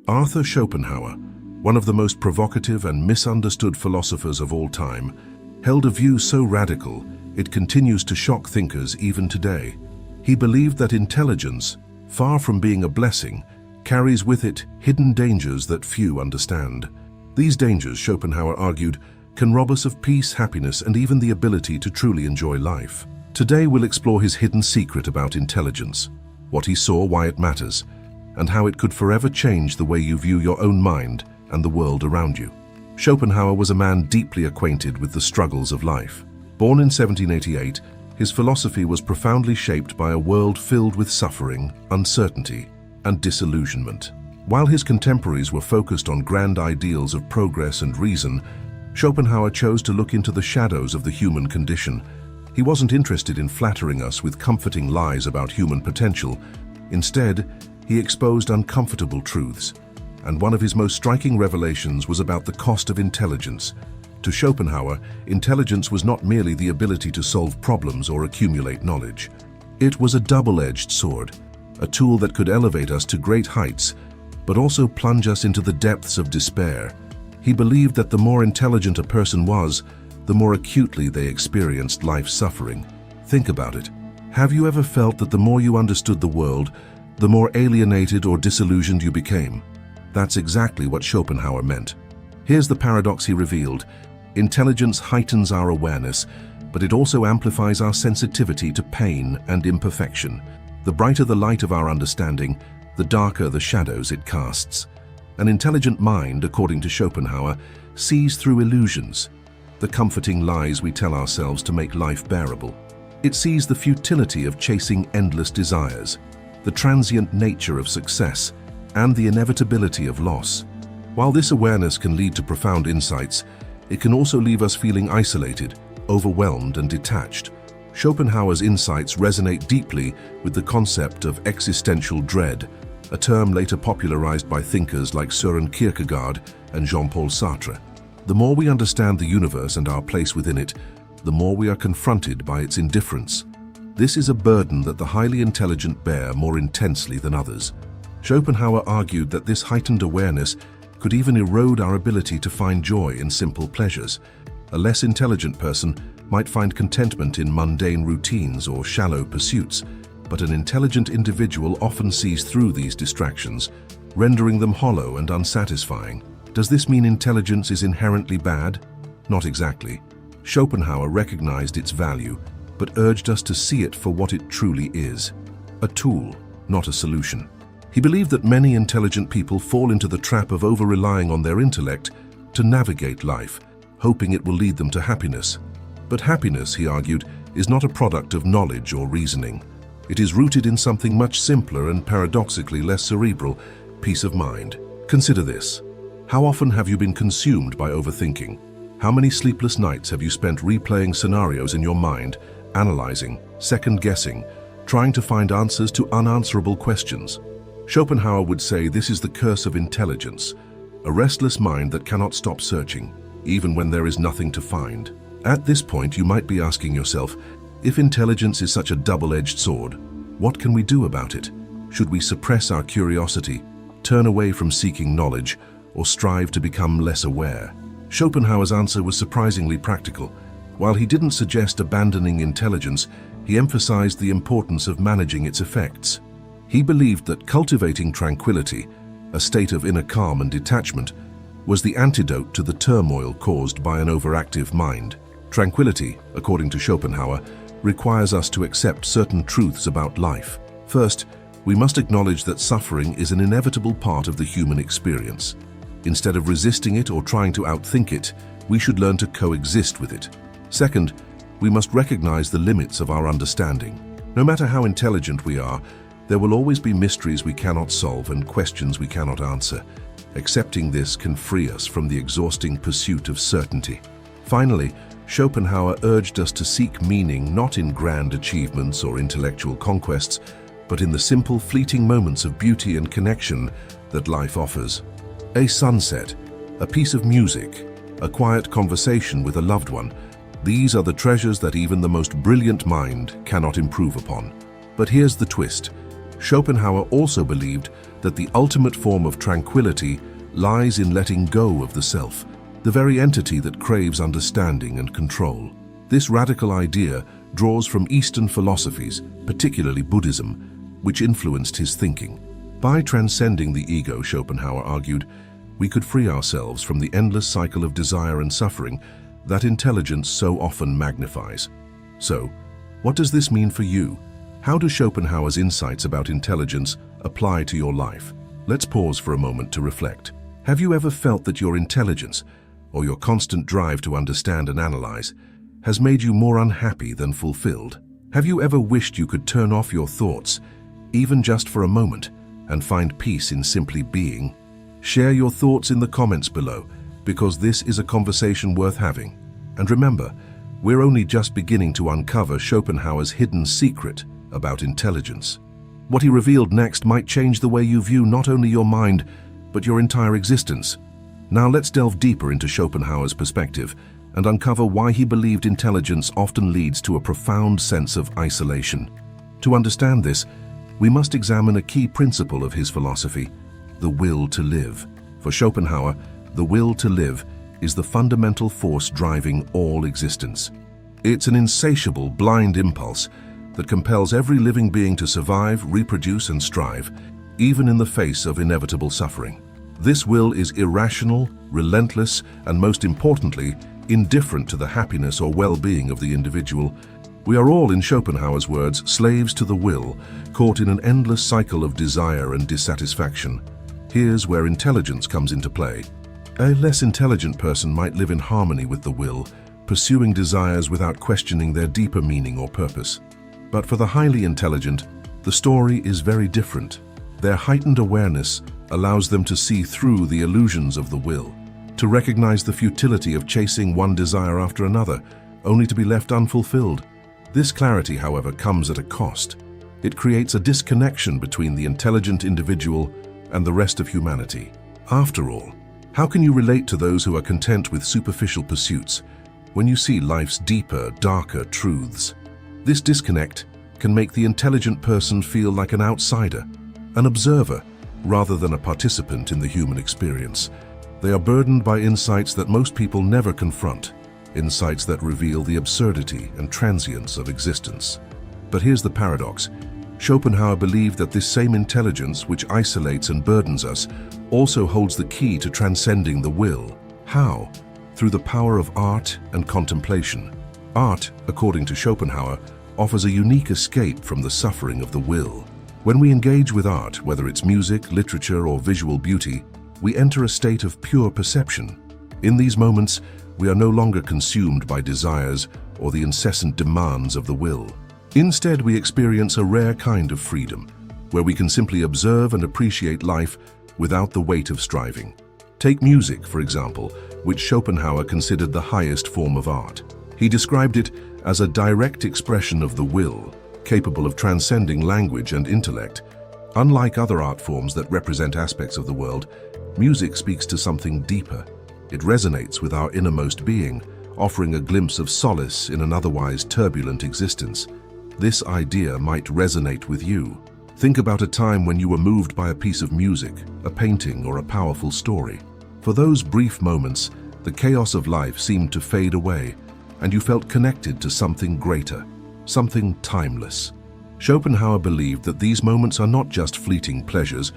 Arthur Schopenhauer, one of the most provocative and misunderstood philosophers of all time, held a view so radical it continues to shock thinkers even today. He believed that intelligence, far from being a blessing, carries with it hidden dangers that few understand. These dangers, Schopenhauer argued, can rob us of peace, happiness, and even the ability to truly enjoy life. Today we'll explore his hidden secret about intelligence, what he saw, why it matters, and how it could forever change the way you view your own mind and the world around you. Schopenhauer was a man deeply acquainted with the struggles of life. Born in 1788, his philosophy was profoundly shaped by a world filled with suffering, uncertainty, and disillusionment. While his contemporaries were focused on grand ideals of progress and reason, Schopenhauer chose to look into the shadows of the human condition. He wasn't interested in flattering us with comforting lies about human potential. Instead, he exposed uncomfortable truths, and one of his most striking revelations was about the cost of intelligence. To Schopenhauer, intelligence was not merely the ability to solve problems or accumulate knowledge. It was a double-edged sword, a tool that could elevate us to great heights, but also plunge us into the depths of despair. He believed that the more intelligent a person was, the more acutely they experienced life's suffering. Think about it. Have you ever felt that the more you understood the world, the more alienated or disillusioned you became? That's exactly what Schopenhauer meant. Here's the paradox he revealed. Intelligence heightens our awareness, but it also amplifies our sensitivity to pain and imperfection. The brighter the light of our understanding, the darker the shadows it casts. An intelligent mind, according to Schopenhauer, sees through illusions, the comforting lies we tell ourselves to make life bearable. It sees the futility of chasing endless desires, the transient nature of success, and the inevitability of loss. While this awareness can lead to profound insights, it can also leave us feeling isolated, overwhelmed, and detached. Schopenhauer's insights resonate deeply with the concept of existential dread, a term later popularized by thinkers like Søren Kierkegaard and Jean-Paul Sartre. The more we understand the universe and our place within it, the more we are confronted by its indifference. This is a burden that the highly intelligent bear more intensely than others. Schopenhauer argued that this heightened awareness could even erode our ability to find joy in simple pleasures. A less intelligent person might find contentment in mundane routines or shallow pursuits, but an intelligent individual often sees through these distractions, rendering them hollow and unsatisfying. Does this mean intelligence is inherently bad? Not exactly. Schopenhauer recognized its value, but urged us to see it for what it truly is: a tool, not a solution. He believed that many intelligent people fall into the trap of over-relying on their intellect to navigate life, hoping it will lead them to happiness. But happiness, he argued, is not a product of knowledge or reasoning. It is rooted in something much simpler and paradoxically less cerebral: peace of mind. Consider this. How often have you been consumed by overthinking? How many sleepless nights have you spent replaying scenarios in your mind, analyzing, second-guessing, trying to find answers to unanswerable questions? Schopenhauer would say this is the curse of intelligence, a restless mind that cannot stop searching, even when there is nothing to find. At this point, you might be asking yourself, if intelligence is such a double-edged sword, what can we do about it? Should we suppress our curiosity, turn away from seeking knowledge, or strive to become less aware? Schopenhauer's answer was surprisingly practical. While he didn't suggest abandoning intelligence, he emphasized the importance of managing its effects. He believed that cultivating tranquility, a state of inner calm and detachment, was the antidote to the turmoil caused by an overactive mind. Tranquility, according to Schopenhauer, requires us to accept certain truths about life. First, we must acknowledge that suffering is an inevitable part of the human experience. Instead of resisting it or trying to outthink it, we should learn to coexist with it. Second, we must recognize the limits of our understanding. No matter how intelligent we are, there will always be mysteries we cannot solve and questions we cannot answer. Accepting this can free us from the exhausting pursuit of certainty. Finally, Schopenhauer urged us to seek meaning not in grand achievements or intellectual conquests, but in the simple, fleeting moments of beauty and connection that life offers. A sunset, a piece of music, a quiet conversation with a loved one. These are the treasures that even the most brilliant mind cannot improve upon. But here's the twist. Schopenhauer also believed that the ultimate form of tranquility lies in letting go of the self, the very entity that craves understanding and control. This radical idea draws from Eastern philosophies, particularly Buddhism, which influenced his thinking. By transcending the ego, Schopenhauer argued, we could free ourselves from the endless cycle of desire and suffering that intelligence so often magnifies. So, what does this mean for you? How do Schopenhauer's insights about intelligence apply to your life? Let's pause for a moment to reflect. Have you ever felt that your intelligence, or your constant drive to understand and analyze, has made you more unhappy than fulfilled? Have you ever wished you could turn off your thoughts, even just for a moment, and find peace in simply being? Share your thoughts in the comments below, because this is a conversation worth having. And remember, we're only just beginning to uncover Schopenhauer's hidden secret about intelligence. What he revealed next might change the way you view not only your mind, but your entire existence. Now let's delve deeper into Schopenhauer's perspective and uncover why he believed intelligence often leads to a profound sense of isolation. To understand this, we must examine a key principle of his philosophy, the will to live. For Schopenhauer, the will to live is the fundamental force driving all existence. It's an insatiable, blind impulse that compels every living being to survive, reproduce, and strive, even in the face of inevitable suffering. This will is irrational, relentless, and most importantly, indifferent to the happiness or well-being of the individual. We are all, in Schopenhauer's words, slaves to the will, caught in an endless cycle of desire and dissatisfaction. Here's where intelligence comes into play. A less intelligent person might live in harmony with the will, pursuing desires without questioning their deeper meaning or purpose. But for the highly intelligent, the story is very different. Their heightened awareness allows them to see through the illusions of the will, to recognize the futility of chasing one desire after another, only to be left unfulfilled. This clarity, however, comes at a cost. It creates a disconnection between the intelligent individual and the rest of humanity. After all, how can you relate to those who are content with superficial pursuits when you see life's deeper, darker truths? This disconnect can make the intelligent person feel like an outsider, an observer, rather than a participant in the human experience. They are burdened by insights that most people never confront, insights that reveal the absurdity and transience of existence. But here's the paradox. Schopenhauer believed that this same intelligence, which isolates and burdens us, also holds the key to transcending the will. How? Through the power of art and contemplation. Art, according to Schopenhauer, offers a unique escape from the suffering of the will. When we engage with art, whether it's music, literature, or visual beauty, we enter a state of pure perception. In these moments, we are no longer consumed by desires or the incessant demands of the will. Instead, we experience a rare kind of freedom, where we can simply observe and appreciate life without the weight of striving. Take music, for example, which Schopenhauer considered the highest form of art. He described it as a direct expression of the will, capable of transcending language and intellect. Unlike other art forms that represent aspects of the world, music speaks to something deeper. It resonates with our innermost being, offering a glimpse of solace in an otherwise turbulent existence. This idea might resonate with you. Think about a time when you were moved by a piece of music, a painting, or a powerful story. For those brief moments, the chaos of life seemed to fade away, and you felt connected to something greater, something timeless. Schopenhauer believed that these moments are not just fleeting pleasures,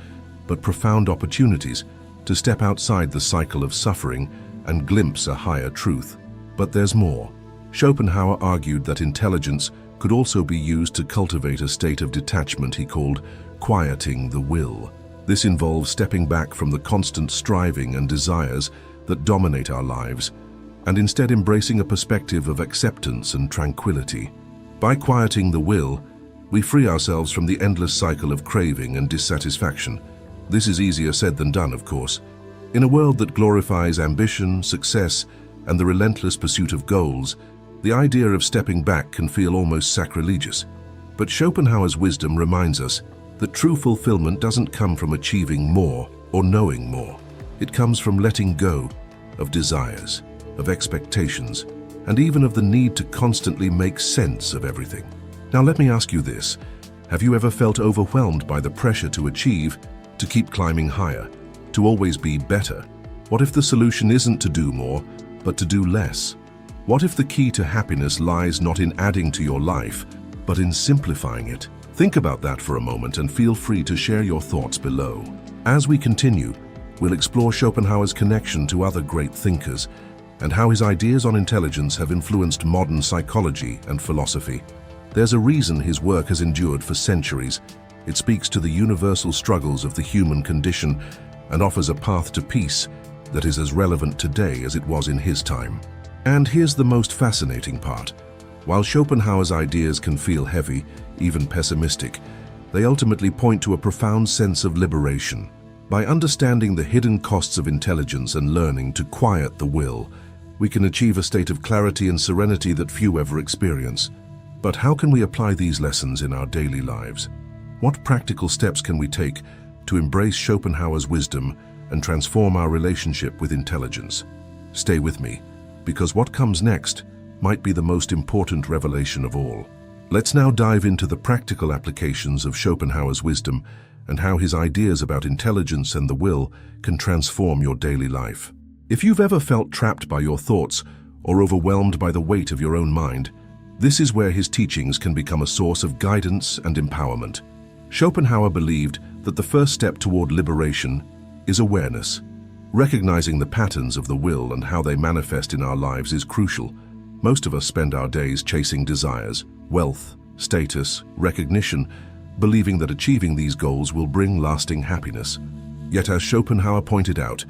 but profound opportunities to step outside the cycle of suffering and glimpse a higher truth. But there's more. Schopenhauer argued that intelligence could also be used to cultivate a state of detachment he called quieting the will. This involves stepping back from the constant striving and desires that dominate our lives, and instead embracing a perspective of acceptance and tranquility. By quieting the will, we free ourselves from the endless cycle of craving and dissatisfaction. This is easier said than done, of course. In a world that glorifies ambition, success, and the relentless pursuit of goals, the idea of stepping back can feel almost sacrilegious. But Schopenhauer's wisdom reminds us that true fulfillment doesn't come from achieving more or knowing more. It comes from letting go of desires, of expectations, and even of the need to constantly make sense of everything. Now let me ask you this. Have you ever felt overwhelmed by the pressure to achieve, to keep climbing higher, to always be better? What if the solution isn't to do more, but to do less? What if the key to happiness lies not in adding to your life, but in simplifying it? Think about that for a moment and feel free to share your thoughts below. As we continue, we'll explore Schopenhauer's connection to other great thinkers and how his ideas on intelligence have influenced modern psychology and philosophy. There's a reason his work has endured for centuries. It speaks to the universal struggles of the human condition and offers a path to peace that is as relevant today as it was in his time. And here's the most fascinating part. While Schopenhauer's ideas can feel heavy, even pessimistic, they ultimately point to a profound sense of liberation. By understanding the hidden costs of intelligence and learning to quiet the will, we can achieve a state of clarity and serenity that few ever experience. But how can we apply these lessons in our daily lives? What practical steps can we take to embrace Schopenhauer's wisdom and transform our relationship with intelligence? Stay with me, because what comes next might be the most important revelation of all. Let's now dive into the practical applications of Schopenhauer's wisdom and how his ideas about intelligence and the will can transform your daily life. If you've ever felt trapped by your thoughts or overwhelmed by the weight of your own mind, this is where his teachings can become a source of guidance and empowerment. Schopenhauer believed that the first step toward liberation is awareness. Recognizing the patterns of the will and how they manifest in our lives is crucial. Most of us spend our days chasing desires, wealth, status, recognition, believing that achieving these goals will bring lasting happiness. Yet, as Schopenhauer pointed out,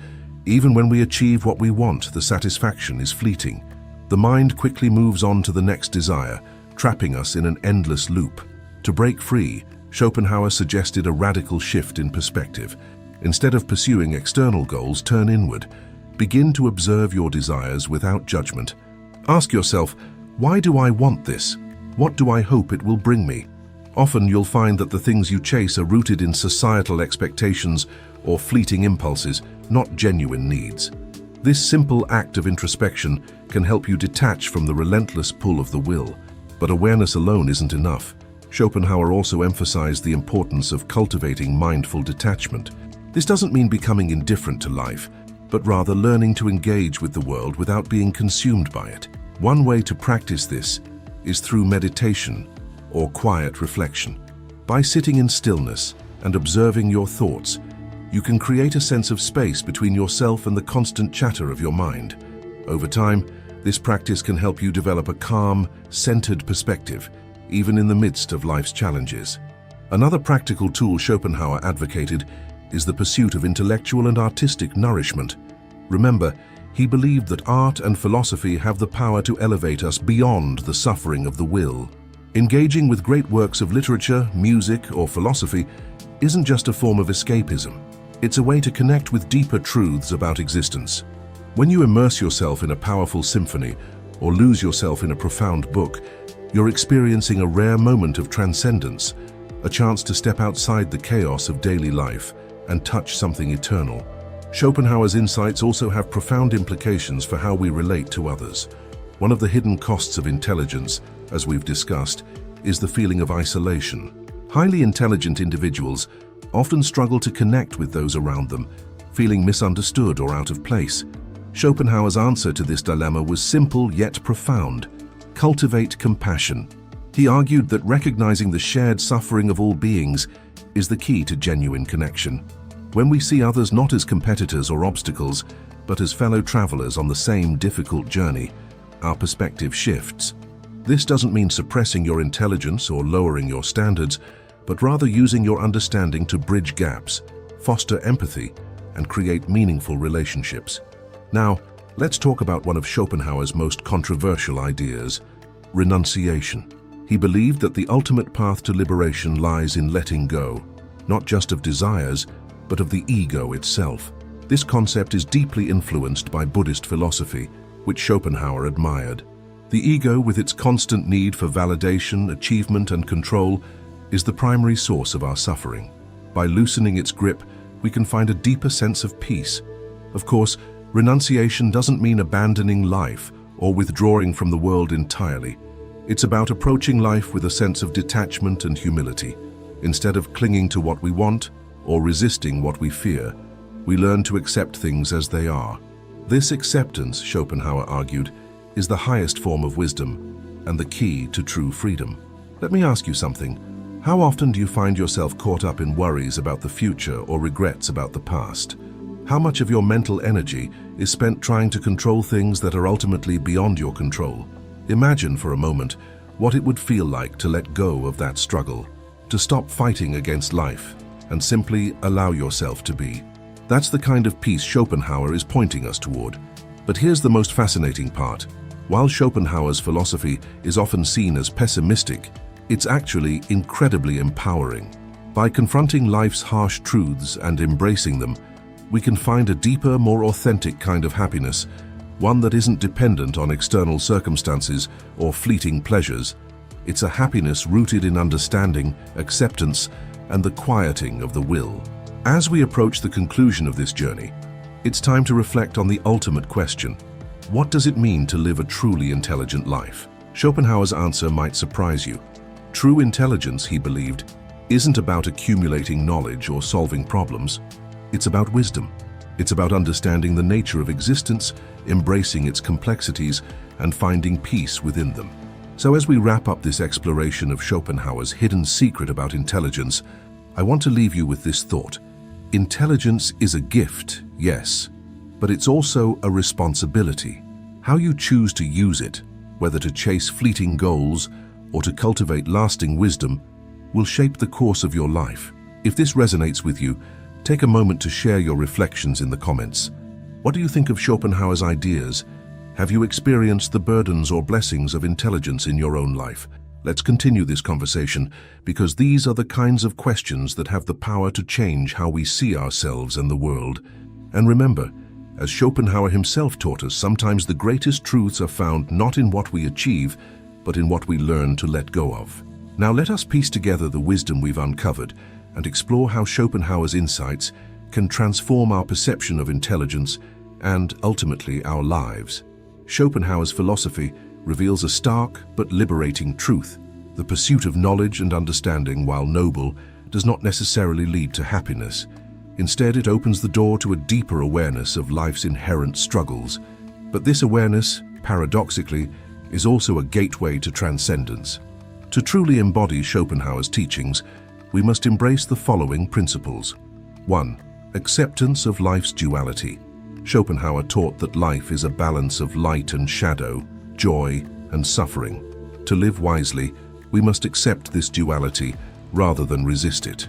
even when we achieve what we want, the satisfaction is fleeting. The mind quickly moves on to the next desire, trapping us in an endless loop. To break free, Schopenhauer suggested a radical shift in perspective. Instead of pursuing external goals, turn inward. Begin to observe your desires without judgment. Ask yourself, why do I want this? What do I hope it will bring me? Often you'll find that the things you chase are rooted in societal expectations or fleeting impulses, not genuine needs. This simple act of introspection can help you detach from the relentless pull of the will. But awareness alone isn't enough. Schopenhauer also emphasized the importance of cultivating mindful detachment. This doesn't mean becoming indifferent to life, but rather learning to engage with the world without being consumed by it. One way to practice this is through meditation or quiet reflection. By sitting in stillness and observing your thoughts, you can create a sense of space between yourself and the constant chatter of your mind. Over time, this practice can help you develop a calm, centered perspective, even in the midst of life's challenges. Another practical tool Schopenhauer advocated is the pursuit of intellectual and artistic nourishment. Remember, he believed that art and philosophy have the power to elevate us beyond the suffering of the will. Engaging with great works of literature, music, or philosophy isn't just a form of escapism. It's a way to connect with deeper truths about existence. When you immerse yourself in a powerful symphony or lose yourself in a profound book, you're experiencing a rare moment of transcendence, a chance to step outside the chaos of daily life and touch something eternal. Schopenhauer's insights also have profound implications for how we relate to others. One of the hidden costs of intelligence, as we've discussed, is the feeling of isolation. Highly intelligent individuals often struggle to connect with those around them, feeling misunderstood or out of place. Schopenhauer's answer to this dilemma was simple yet profound: cultivate compassion. He argued that recognizing the shared suffering of all beings is the key to genuine connection. When we see others not as competitors or obstacles, but as fellow travelers on the same difficult journey, our perspective shifts. This doesn't mean suppressing your intelligence or lowering your standards, but rather using your understanding to bridge gaps, foster empathy, and create meaningful relationships. Now, let's talk about one of Schopenhauer's most controversial ideas: renunciation. He believed that the ultimate path to liberation lies in letting go, not just of desires, but of the ego itself. This concept is deeply influenced by Buddhist philosophy, which Schopenhauer admired. The ego, with its constant need for validation, achievement, and control, is the primary source of our suffering. By loosening its grip, we can find a deeper sense of peace. Of course, renunciation doesn't mean abandoning life or withdrawing from the world entirely. It's about approaching life with a sense of detachment and humility. Instead of clinging to what we want or resisting what we fear. We learn to accept things as they are. This acceptance, Schopenhauer argued, is the highest form of wisdom and the key to true freedom. Let me ask you something. How often do you find yourself caught up in worries about the future or regrets about the past? How much of your mental energy is spent trying to control things that are ultimately beyond your control? Imagine for a moment what it would feel like to let go of that struggle, to stop fighting against life and simply allow yourself to be. That's the kind of peace Schopenhauer is pointing us toward. But here's the most fascinating part. While Schopenhauer's philosophy is often seen as pessimistic, it's actually incredibly empowering. By confronting life's harsh truths and embracing them, we can find a deeper, more authentic kind of happiness, one that isn't dependent on external circumstances or fleeting pleasures. It's a happiness rooted in understanding, acceptance, and the quieting of the will. As we approach the conclusion of this journey, it's time to reflect on the ultimate question. What does it mean to live a truly intelligent life? Schopenhauer's answer might surprise you. True intelligence, he believed, isn't about accumulating knowledge or solving problems. It's about wisdom. It's about understanding the nature of existence, embracing its complexities, and finding peace within them. So as we wrap up this exploration of Schopenhauer's hidden secret about intelligence, I want to leave you with this thought. Intelligence is a gift, yes, but it's also a responsibility. How you choose to use it, whether to chase fleeting goals or to cultivate lasting wisdom, will shape the course of your life. If this resonates with you, take a moment to share your reflections in the comments. What do you think of Schopenhauer's ideas? Have you experienced the burdens or blessings of intelligence in your own life? Let's continue this conversation, because these are the kinds of questions that have the power to change how we see ourselves and the world. And remember, as Schopenhauer himself taught us, sometimes the greatest truths are found not in what we achieve, but in what we learn to let go of. Now let us piece together the wisdom we've uncovered and explore how Schopenhauer's insights can transform our perception of intelligence and, ultimately, our lives. Schopenhauer's philosophy reveals a stark but liberating truth. The pursuit of knowledge and understanding, while noble, does not necessarily lead to happiness. Instead, it opens the door to a deeper awareness of life's inherent struggles. But this awareness, paradoxically, is also a gateway to transcendence. To truly embody Schopenhauer's teachings, we must embrace the following principles. 1. Acceptance of life's duality. Schopenhauer taught that life is a balance of light and shadow, joy and suffering. To live wisely, we must accept this duality rather than resist it.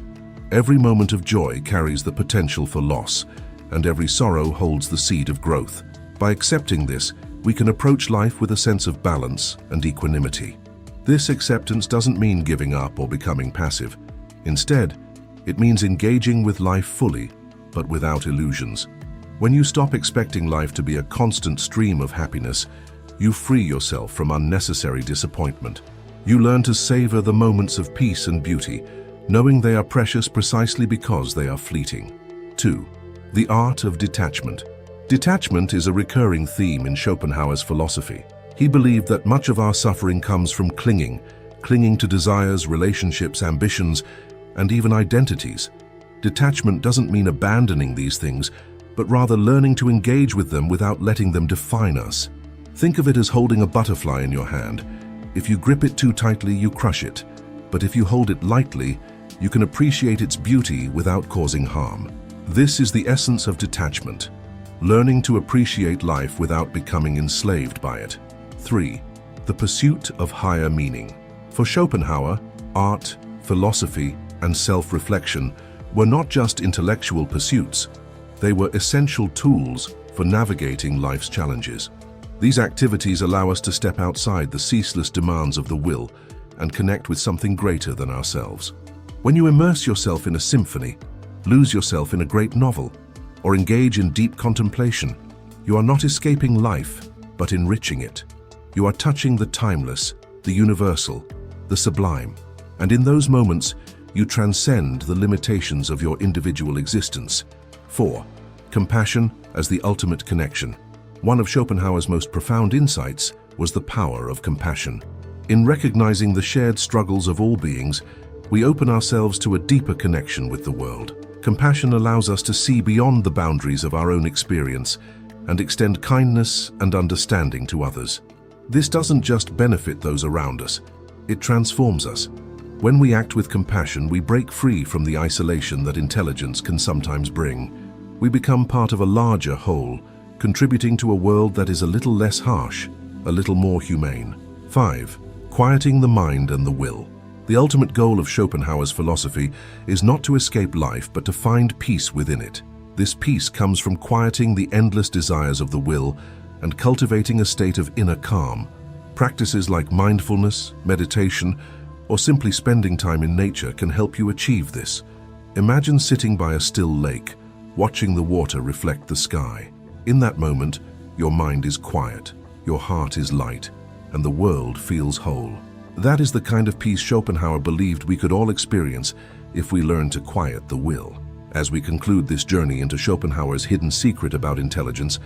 Every moment of joy carries the potential for loss, and every sorrow holds the seed of growth. By accepting this, we can approach life with a sense of balance and equanimity. This acceptance doesn't mean giving up or becoming passive. Instead, it means engaging with life fully, but without illusions. When you stop expecting life to be a constant stream of happiness, you free yourself from unnecessary disappointment. You learn to savor the moments of peace and beauty, knowing they are precious precisely because they are fleeting. 2. The art of detachment. Detachment is a recurring theme in Schopenhauer's philosophy. He believed that much of our suffering comes from clinging to desires, relationships, ambitions, and even identities. Detachment doesn't mean abandoning these things, but rather learning to engage with them without letting them define us. Think of it as holding a butterfly in your hand. If you grip it too tightly, you crush it. But if you hold it lightly, you can appreciate its beauty without causing harm. This is the essence of detachment, learning to appreciate life without becoming enslaved by it. 3. The pursuit of higher meaning. For Schopenhauer, art, philosophy, and self-reflection were not just intellectual pursuits. They were essential tools for navigating life's challenges. These activities allow us to step outside the ceaseless demands of the will and connect with something greater than ourselves. When you immerse yourself in a symphony, lose yourself in a great novel, or engage in deep contemplation, you are not escaping life, but enriching it. You are touching the timeless, the universal, the sublime, and in those moments, you transcend the limitations of your individual existence. 4. Compassion as the ultimate connection. One of Schopenhauer's most profound insights was the power of compassion. In recognizing the shared struggles of all beings, we open ourselves to a deeper connection with the world. Compassion allows us to see beyond the boundaries of our own experience and extend kindness and understanding to others. This doesn't just benefit those around us, it transforms us. When we act with compassion, we break free from the isolation that intelligence can sometimes bring. We become part of a larger whole, contributing to a world that is a little less harsh, a little more humane. 5. Quieting the mind and the will. The ultimate goal of Schopenhauer's philosophy is not to escape life, but to find peace within it. This peace comes from quieting the endless desires of the will and cultivating a state of inner calm. Practices like mindfulness, meditation, or simply spending time in nature can help you achieve this. Imagine sitting by a still lake, watching the water reflect the sky. In that moment, your mind is quiet, your heart is light, and the world feels whole. That is the kind of peace Schopenhauer believed we could all experience if we learn to quiet the will. As we conclude this journey into Schopenhauer's hidden secret about intelligence,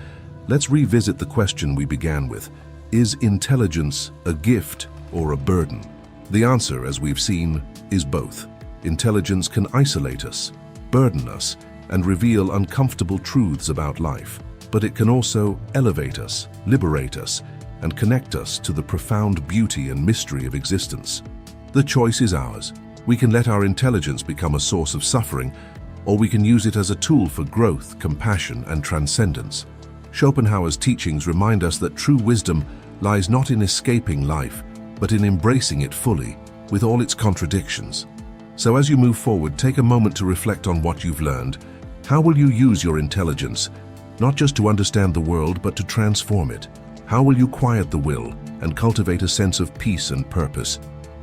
let's revisit the question we began with. Is intelligence a gift or a burden? The answer, as we've seen, is both. Intelligence can isolate us, burden us, and reveal uncomfortable truths about life. But it can also elevate us, liberate us, and connect us to the profound beauty and mystery of existence. The choice is ours. We can let our intelligence become a source of suffering, or we can use it as a tool for growth, compassion, and transcendence. Schopenhauer's teachings remind us that true wisdom lies not in escaping life, but in embracing it fully, with all its contradictions. So as you move forward, take a moment to reflect on what you've learned. How will you use your intelligence, not just to understand the world, but to transform it? How will you quiet the will and cultivate a sense of peace and purpose?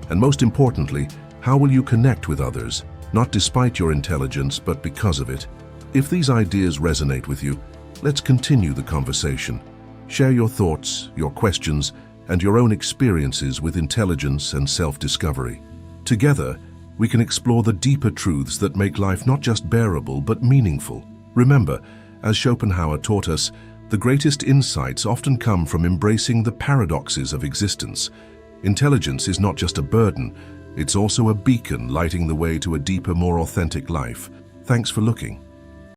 And most importantly, how will you connect with others, not despite your intelligence, but because of it? If these ideas resonate with you, let's continue the conversation. Share your thoughts, your questions, and your own experiences with intelligence and self-discovery. Together, we can explore the deeper truths that make life not just bearable, but meaningful. Remember, as Schopenhauer taught us, the greatest insights often come from embracing the paradoxes of existence. Intelligence is not just a burden, it's also a beacon lighting the way to a deeper, more authentic life. Thanks for looking.